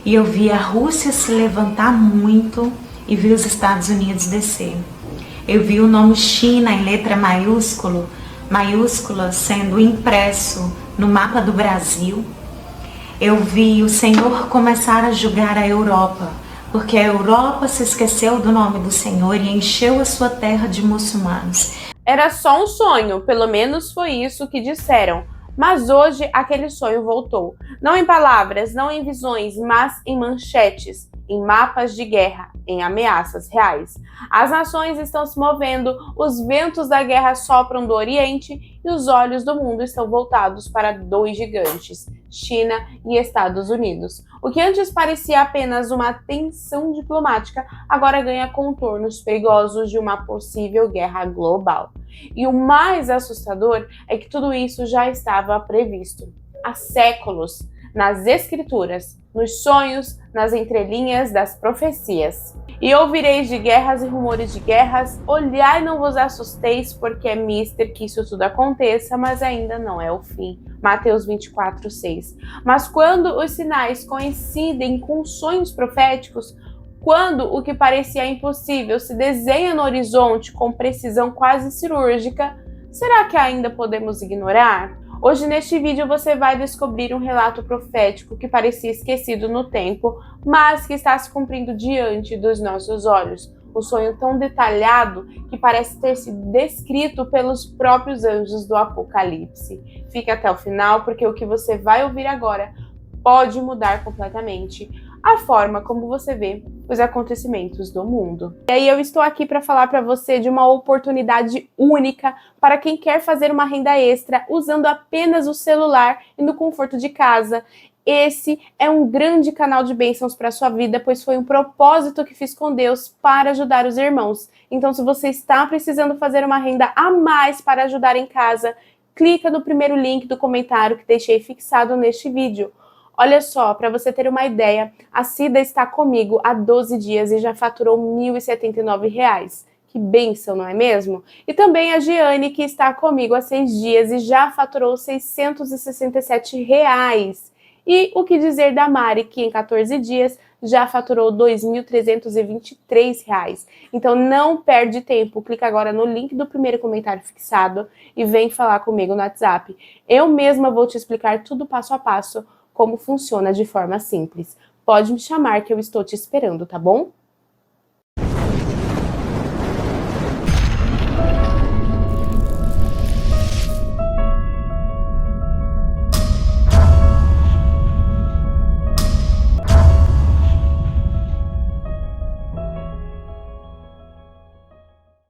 E eu vi a Rússia se levantar muito e vi os Estados Unidos descer. Eu vi o nome China em letra maiúscula sendo impresso no mapa do Brasil. Eu vi o Senhor começar a julgar a Europa, porque a Europa se esqueceu do nome do Senhor e encheu a sua terra de muçulmanos. Era só um sonho, pelo menos foi isso que disseram. Mas hoje aquele sonho voltou. Não em palavras, não em visões, mas em manchetes, em mapas de guerra, em ameaças reais. As nações estão se movendo, os ventos da guerra sopram do Oriente e os olhos do mundo estão voltados para dois gigantes, China e Estados Unidos. O que antes parecia apenas uma tensão diplomática, agora ganha contornos perigosos de uma possível guerra global. E o mais assustador é que tudo isso já estava previsto há séculos, nas escrituras, nos sonhos, nas entrelinhas das profecias. E ouvireis de guerras e rumores de guerras, olhai e não vos assusteis, porque é mister que isso tudo aconteça, mas ainda não é o fim. Mateus 24:6. Mas quando os sinais coincidem com sonhos proféticos, quando o que parecia impossível se desenha no horizonte com precisão quase cirúrgica, será que ainda podemos ignorar? Hoje neste vídeo você vai descobrir um relato profético que parecia esquecido no tempo, mas que está se cumprindo diante dos nossos olhos. Um sonho tão detalhado que parece ter sido descrito pelos próprios anjos do Apocalipse. Fique até o final, porque o que você vai ouvir agora pode mudar completamente a forma como você vê os acontecimentos do mundo. E aí eu estou aqui para falar para você de uma oportunidade única para quem quer fazer uma renda extra usando apenas o celular e no conforto de casa. Esse é um grande canal de bênçãos para a sua vida, pois foi um propósito que fiz com Deus para ajudar os irmãos. Então, se você está precisando fazer uma renda a mais para ajudar em casa, clica no primeiro link do comentário que deixei fixado neste vídeo. Olha só, para você ter uma ideia, a Cida está comigo há 12 dias e já faturou R$ 1.079. Que bênção, não é mesmo? E também a Giane, que está comigo há 6 dias e já faturou R$ 667. E o que dizer da Mari, que em 14 dias já faturou R$ 2.323. Então não perde tempo, clica agora no link do primeiro comentário fixado e vem falar comigo no WhatsApp. Eu mesma vou te explicar tudo passo a passo, como funciona de forma simples. Pode me chamar que eu estou te esperando, tá bom?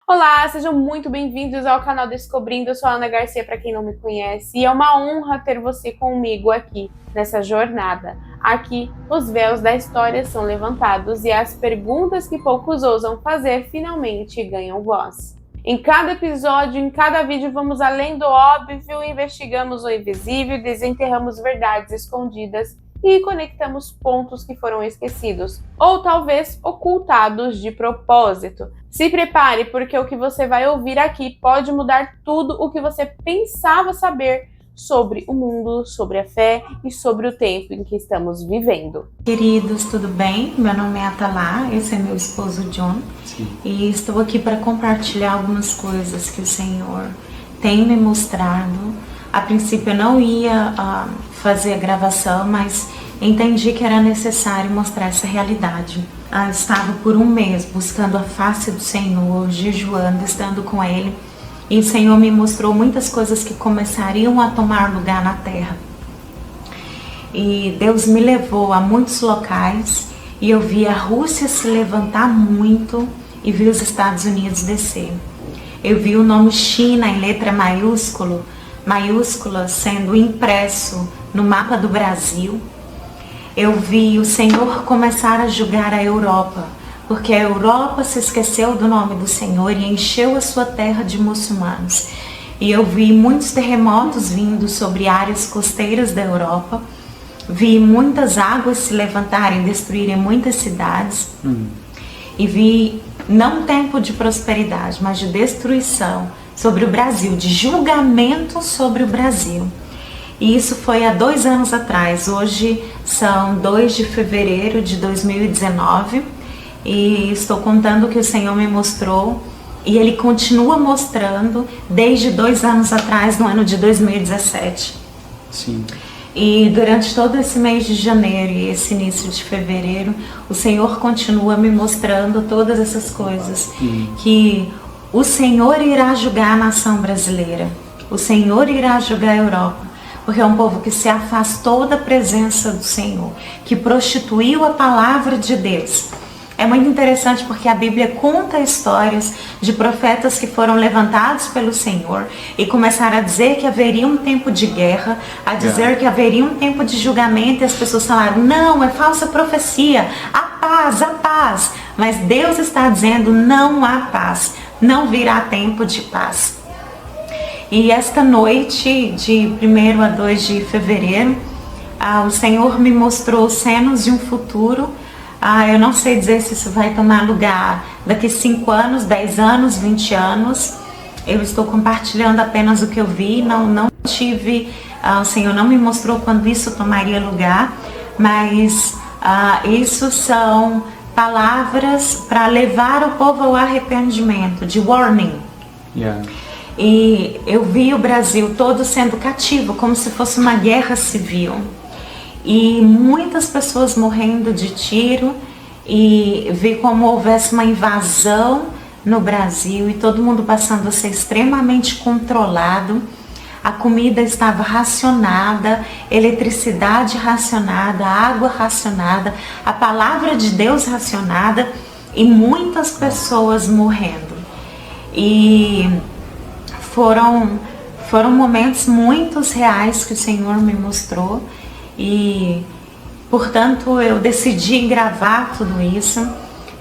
Olá, sejam muito bem-vindos ao canal Descobrindo. Eu sou a Ana Garcia, para quem não me conhece, e é uma honra ter você comigo aqui nessa jornada. Aqui, os véus da história são levantados e as perguntas que poucos ousam fazer finalmente ganham voz. Em cada episódio, em cada vídeo, vamos além do óbvio, investigamos o invisível, desenterramos verdades escondidas e conectamos pontos que foram esquecidos, ou talvez ocultados de propósito. Se prepare, porque o que você vai ouvir aqui pode mudar tudo o que você pensava saber sobre o mundo, sobre a fé e sobre o tempo em que estamos vivendo. Queridos, tudo bem? Meu nome é Atalá, esse é meu esposo John. Sim. E estou aqui para compartilhar algumas coisas que o Senhor tem me mostrado. A princípio eu não ia fazer a gravação, mas entendi que era necessário mostrar essa realidade. Estava por um mês buscando a face do Senhor, jejuando, estando com Ele, e o Senhor me mostrou muitas coisas que começariam a tomar lugar na terra. E Deus me levou a muitos locais, e eu vi a Rússia se levantar muito e vi os Estados Unidos descer. Eu vi o nome China em letra maiúscula sendo impresso no mapa do Brasil. Eu vi o Senhor começar a julgar a Europa, porque a Europa se esqueceu do nome do Senhor e encheu a sua terra de muçulmanos. E eu vi muitos terremotos vindo sobre áreas costeiras da Europa, vi muitas águas se levantarem, destruírem muitas cidades, e vi não tempo de prosperidade, mas de destruição sobre o Brasil, de julgamento sobre o Brasil. E isso foi há 2 anos atrás. Hoje são 2 de fevereiro de 2019 e estou contando o que o Senhor me mostrou e Ele continua mostrando desde 2 anos atrás, no ano de 2017. Sim. E durante todo esse mês de janeiro e esse início de fevereiro, o Senhor continua me mostrando todas essas coisas. Que o Senhor irá julgar a nação brasileira. O Senhor irá julgar a Europa. Porque é um povo que se afastou da presença do Senhor. Que prostituiu a palavra de Deus. É muito interessante porque a Bíblia conta histórias de profetas que foram levantados pelo Senhor e começaram a dizer que haveria um tempo de guerra, a dizer que haveria um tempo de julgamento, e as pessoas falaram, não, é falsa profecia, a paz, mas Deus está dizendo, não há paz, não virá tempo de paz. E esta noite, de 1º a 2 de fevereiro, o Senhor me mostrou cenas de um futuro. Eu não sei dizer se isso vai tomar lugar daqui 5 anos, 10 anos, 20 anos. Eu estou compartilhando apenas o que eu vi, não tive, o Senhor não me mostrou quando isso tomaria lugar, mas isso são palavras para levar o povo ao arrependimento, de warning. Yeah. E eu vi o Brasil todo sendo cativo, como se fosse uma guerra civil. E muitas pessoas morrendo de tiro, e vi como houvesse uma invasão no Brasil e todo mundo passando a ser extremamente controlado. A comida estava racionada, eletricidade racionada, água racionada, a palavra de Deus racionada e muitas pessoas morrendo. E foram momentos muito reais que o Senhor me mostrou. E, portanto, eu decidi gravar tudo isso,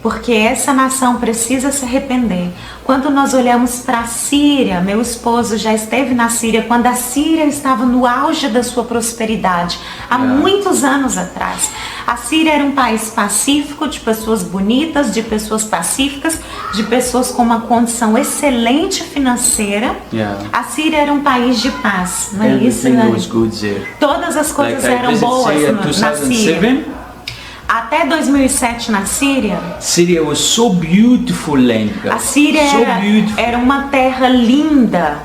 porque essa nação precisa se arrepender. Quando nós olhamos para a Síria, meu esposo já esteve na Síria, quando a Síria estava no auge da sua prosperidade, há muitos anos atrás. A Síria era um país pacífico, de pessoas bonitas, de pessoas pacíficas, de pessoas com uma condição excelente financeira. A Síria era um país de paz, não é isso, né? Todas as coisas eram boas na Síria. Até 2007 na Síria, Syria was so beautiful land, guys. A Síria so beautiful. era uma terra linda.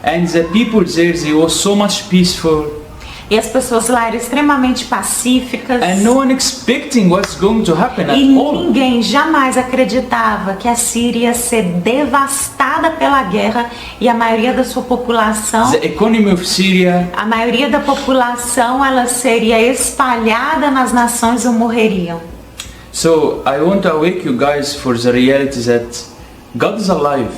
And the people there, they were so much peaceful. E as pessoas lá eram extremamente pacíficas. And no one expecting what's going to happen at E all. ninguém jamais acreditava que a Síria ia ser devastada pela guerra e a maioria da sua população, The economy of Syria, a maioria da população, ela seria espalhada nas nações ou morreriam. so I want to awake you guys for the reality that God is alive.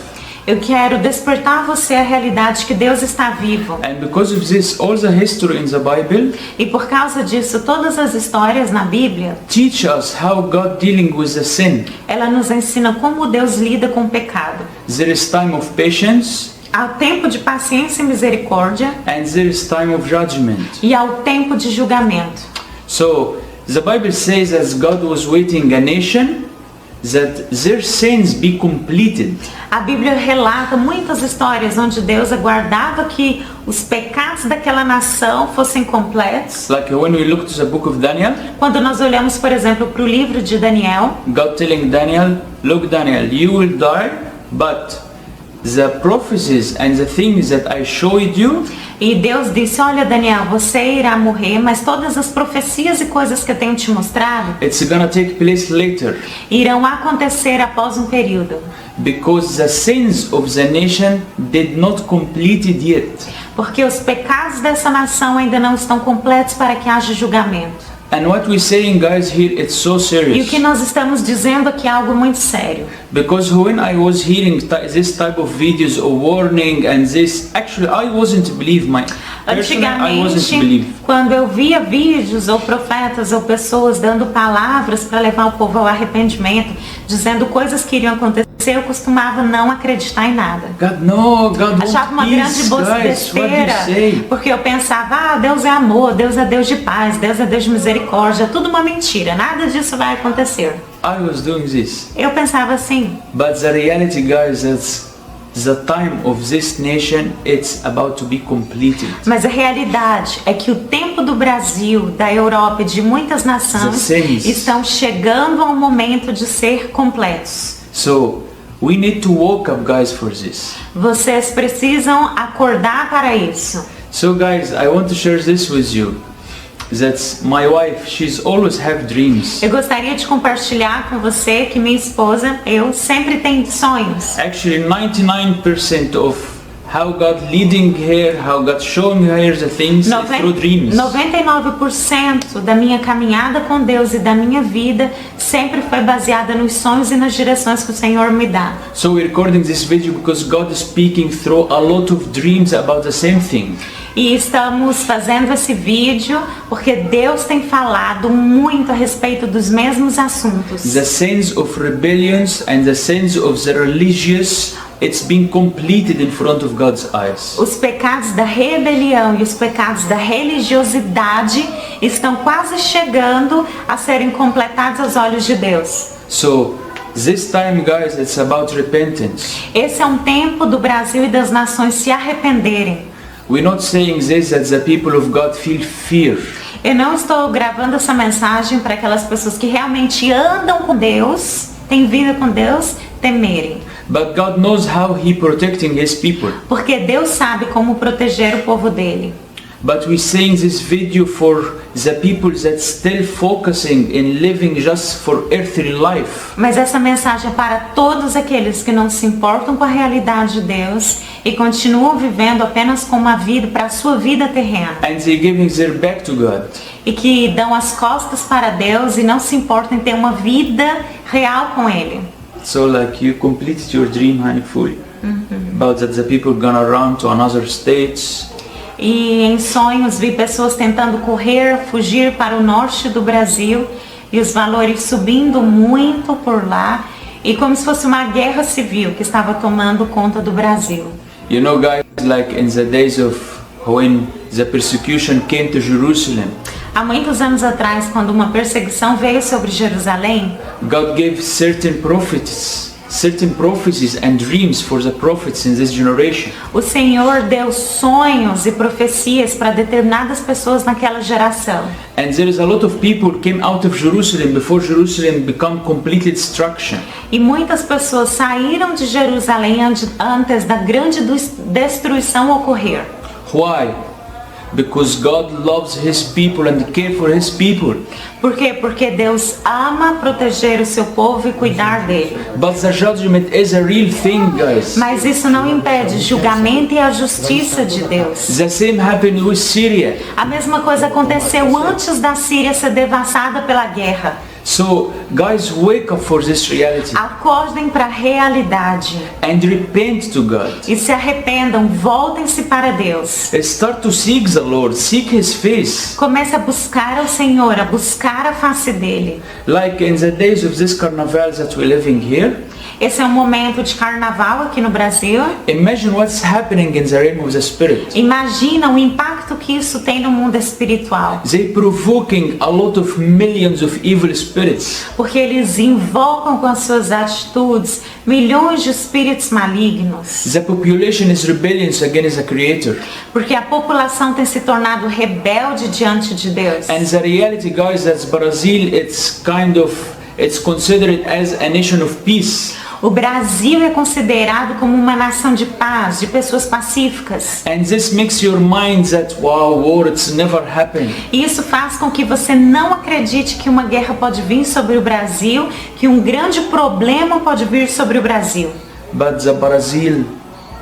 Eu quero despertar você a realidade que Deus está vivo. And because of this, all the history in the Bible E por causa disso, todas as histórias na Bíblia, teach us how God dealing with the sin. ela nos ensina como Deus lida com o pecado. There is time of patience Há tempo de paciência e misericórdia and there is time of judgment. e há o tempo de julgamento. So the Bible says as God was waiting a nation that their sins be completed. A Bíblia relata muitas histórias onde Deus aguardava que os pecados daquela nação fossem completos. Like when we look to the book of Daniel, Quando nós olhamos, por exemplo, para o livro de Daniel, God telling Daniel, look Daniel, you will die, but the prophecies and the things that I showed you, e Deus disse, olha Daniel, você irá morrer, mas todas as profecias e coisas que eu tenho te mostrado it's gonna take place later. irão acontecer após um período. Because the sins of the nation did not complete it yet. Porque os pecados dessa nação ainda não estão completos para que haja julgamento. And what we're saying, guys, here, it's so E o serious. que nós estamos dizendo aqui é algo muito sério. Because when I was hearing this type of videos of warning and this, actually I wasn't believe my personally I wasn't Antigamente, believe. quando eu via vídeos ou profetas ou pessoas dando palavras para levar o povo ao arrependimento, dizendo coisas que iriam acontecer, eu costumava não acreditar em nada. God no, God Achava uma won't grande peace, guys. What do besteira, you say? porque eu pensava, Deus é amor, Deus é Deus de paz, Deus é Deus de misericórdia, tudo uma mentira, nada disso vai acontecer. I was doing this, Eu pensava assim, but the reality, guys, that's the time of this nation it's about to be completed. Mas a realidade é que o tempo do Brasil, da Europa e de muitas nações estão chegando ao momento de ser completos. So we need to wake up, guys, for this. Vocês precisam acordar para isso. So guys, I want to share this with you. That my wife, she's always have dreams. Eu gostaria de compartilhar com você que minha esposa, eu sempre tenho sonhos. Actually, 99% of how God leading her, how God showing her the things is through dreams. 99% da minha caminhada com Deus e da minha vida sempre foi baseada nos sonhos e nas direções que o Senhor me dá. So we're recording this video because God is speaking through a lot of dreams about the same thing. E estamos fazendo esse vídeo porque Deus tem falado muito a respeito dos mesmos assuntos. The sins of rebellions and the sins of the religious, it's been completed in front of God's eyes. Os pecados da rebelião e os pecados da religiosidade estão quase chegando a serem completados aos olhos de Deus. So this time, guys, it's about repentance. Esse é um tempo do Brasil e das nações se arrependerem. We're not saying this that the people of God feel fear. Eu não estou gravando essa mensagem para aquelas pessoas que realmente andam com Deus, têm vida com Deus, temerem. But God knows how He protecting His people. Porque Deus sabe como proteger o povo dele. But we're saying this video for the people that still focusing in living just for earthly life. Mas essa mensagem é para todos aqueles que não se importam com a realidade de Deus e continuam vivendo apenas com uma vida para a sua vida terrena. And they're giving their back to God. E que dão as costas para Deus e não se importam em ter uma vida real com Ele. So like you completed your dream, honey, fully. About that the people gonna run to another states. E em sonhos vi pessoas tentando correr, fugir para o norte do Brasil e os valores subindo muito por lá e como se fosse uma guerra civil que estava tomando conta do Brasil. You know, guys, like in the days of when the persecution came to Jerusalem, Há muitos anos atrás, quando uma perseguição veio sobre Jerusalém, God gave certain prophecies and dreams for the prophets in this generation. o Senhor deu sonhos e profecias para determinadas pessoas naquela geração. And there is a lot of people came out of Jerusalem before Jerusalem become complete destruction. E muitas pessoas saíram de Jerusalém antes da grande destruição ocorrer. Why? Because God loves His people and care for His people. Por quê? Porque Deus ama proteger o seu povo e cuidar dele. But the judgment is a real thing, guys. Mas isso não impede o julgamento e a justiça de Deus. The same happened with Syria. A mesma coisa aconteceu antes da Síria ser devastada pela guerra. So, guys, wake up for this reality Acordem para a realidade and repent to God. e se arrependam, voltem-se para Deus. Start to seek the Lord, seek His face. Comece a buscar ao Senhor, a buscar a face dele. Like in the days of this carnival that we're living here, Esse é um momento de carnaval aqui no Brasil. imagine what's happening in the realm of the Spirit. Imagina o impacto que isso tem no mundo espiritual. They provoking a lot of millions of evil spirits. Porque eles invocam com as suas atitudes milhões de espíritos malignos. The population is rebellious against the Creator. Porque a população tem se tornado rebelde diante de Deus. And the reality, guys, that Brazil, it's considered as a nation of peace. O Brasil é considerado como uma nação de paz, de pessoas pacíficas. And this makes your mind that, wow, war, it's never happened. E isso faz com que você não acredite que uma guerra pode vir sobre o Brasil, que um grande problema pode vir sobre o Brasil. But the Brazil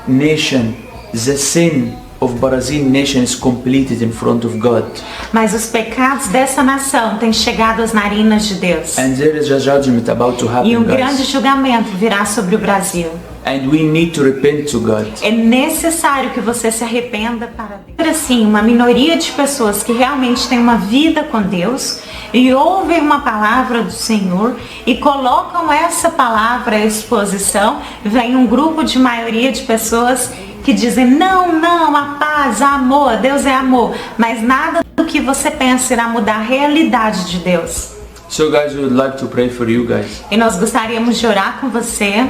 nation, the sin of Brazil nation is completed in front of God. Mas os pecados dessa nação têm chegado às narinas de Deus. And there is a judgment about to E happen, grande guys. julgamento virá sobre o Brasil. And we need to repent to God. É necessário que você se arrependa para Deus. Assim, uma minoria de pessoas que realmente têm uma vida com Deus e ouvem uma palavra do Senhor e colocam essa palavra à exposição, vem um grupo de maioria de pessoas que dizem não, a paz, a amor, Deus é amor, mas nada do que você pensa irá mudar a realidade de Deus. So guys, we would like to pray for you guys. E nós gostaríamos de orar com você.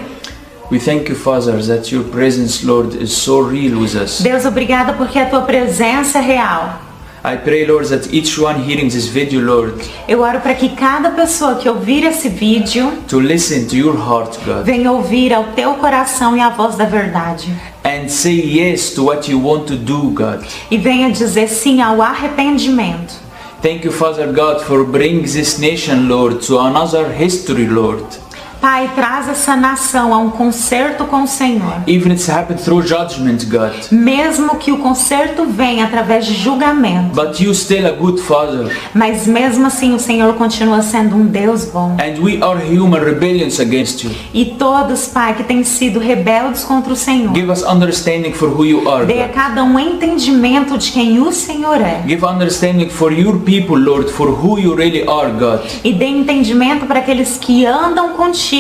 We thank you, Father, that your presence, Lord, is so real with us. Deus, obrigada porque a tua presença é real. I pray, Lord, that each one hearing this video, Lord, Eu oro para que cada pessoa que ouvir esse vídeo to listen to your heart, God, venha ouvir ao teu coração e a voz da verdade. and say yes to what you want to do, God. E venha dizer sim ao arrependimento. Thank you, Father God, for bringing this nation, Lord, to another history, Lord. Pai, traz essa nação a um concerto com o Senhor. Even it's happened through judgment, God. Mesmo que o concerto venha através de julgamento. But you still a good Father. Mas mesmo assim o Senhor continua sendo um Deus bom. And we are human rebellions against you. E todos, Pai, que têm sido rebeldes contra o Senhor, Give us understanding for who you are, dê a God. cada um entendimento de quem o Senhor é. Give understanding for your people, Lord, for who you really are, God. E dê entendimento para aqueles que andam contigo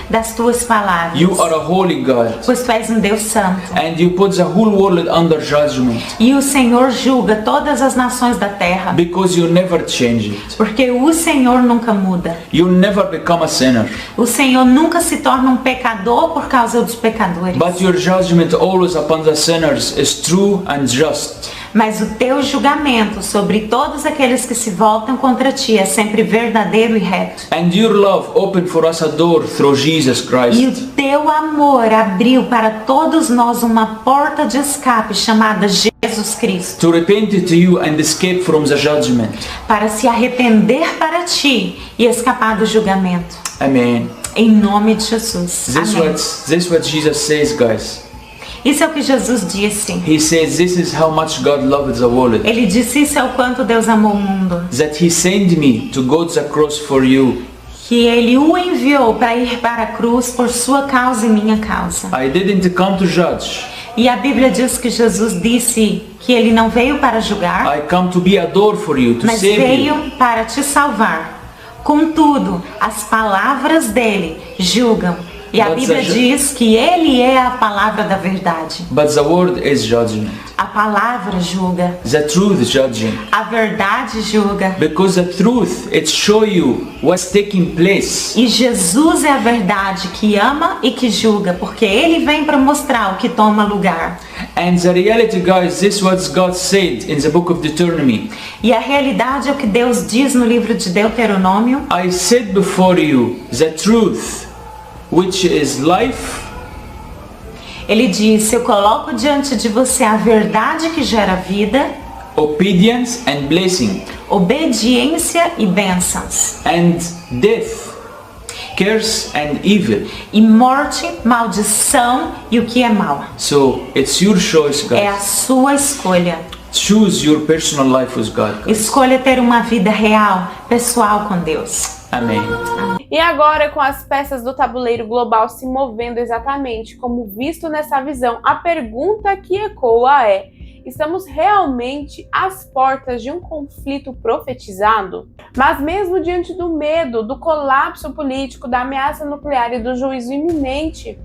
das tuas palavras. You are a holy God. Pois tu és um Deus santo. And you put the whole world under judgment. E o Senhor julga todas as nações da terra. Because you never change it. Porque o Senhor nunca muda. You never become a sinner. O Senhor nunca se torna um pecador por causa dos pecadores. But your judgment always upon the sinners is true and just. Mas o teu julgamento sobre todos aqueles que se voltam contra ti é sempre verdadeiro e reto. And your love opened for us a door through Jesus Christ. E o teu amor abriu para todos nós uma porta de escape chamada Jesus Cristo. To repent to you and escape from the judgment. Para se arrepender para ti e escapar do julgamento. Amen. Em nome de Jesus. Amém. This what Jesus says, guys. Isso é o que Jesus disse. He says this is how much God loved the world. Ele disse isso é o quanto Deus amou o mundo. That he sent me to go to the cross for you. Que ele o enviou para ir para a cruz por sua causa e minha causa. I didn't come to judge. E a Bíblia diz que Jesus disse que ele não veio para julgar, I come to be a door for you, to mas save veio you. para te salvar. Contudo, as palavras dele julgam. E a But Bíblia the- diz que ele é a palavra da verdade. But the word is judgment. A palavra julga. The truth is judging. A verdade julga. Because the truth, it show you what's taking place. E Jesus é a verdade que ama e que julga, porque ele vem para mostrar o que toma lugar. And the reality, guys, this is what God said in the book of Deuteronomy. E a realidade é o que Deus diz no livro de Deuteronômio. I set before you the truth, which is life, Ele disse: eu coloco diante de você a verdade que gera vida, obedience and blessing, obediência e bênçãos, and death, curse and evil. e morte, maldição e o que é mal. So it's your choice, É a guys. sua escolha. Choose your personal life with God, guys. Escolha ter uma vida real, pessoal com Deus. Amen. E agora, com as peças do tabuleiro global se movendo exatamente como visto nessa visão, a pergunta que ecoa é: estamos realmente às portas de um conflito profetizado? Mas mesmo diante do medo, do colapso político, da ameaça nuclear e do juízo iminente,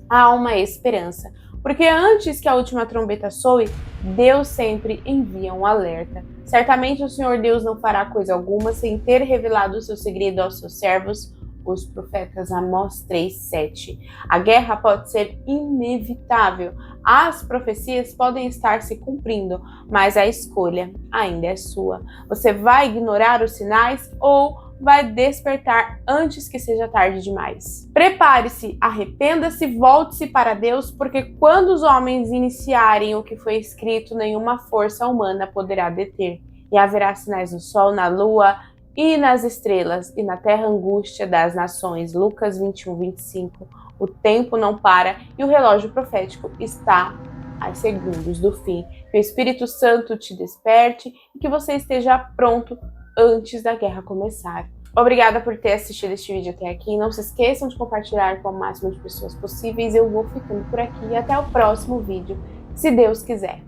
há uma esperança. Porque antes que a última trombeta soe, Deus sempre envia um alerta. Certamente o Senhor Deus não fará coisa alguma sem ter revelado o seu segredo aos seus servos, os profetas. Amós 3:7. A guerra pode ser inevitável, as profecias podem estar se cumprindo, mas a escolha ainda é sua. Você vai ignorar os sinais ou vai despertar antes que seja tarde demais? Prepare-se, arrependa-se, volte-se para Deus, porque quando os homens iniciarem o que foi escrito, nenhuma força humana poderá deter. E haverá sinais no sol, na lua e nas estrelas, e na terra angústia das nações. Lucas 21:25. O tempo não para e o relógio profético está a segundos do fim. Que o Espírito Santo te desperte e que você esteja pronto antes da guerra começar. Obrigada por ter assistido este vídeo até aqui. Não se esqueçam de compartilhar com o máximo de pessoas possíveis. Eu vou ficando por aqui e até o próximo vídeo, se Deus quiser.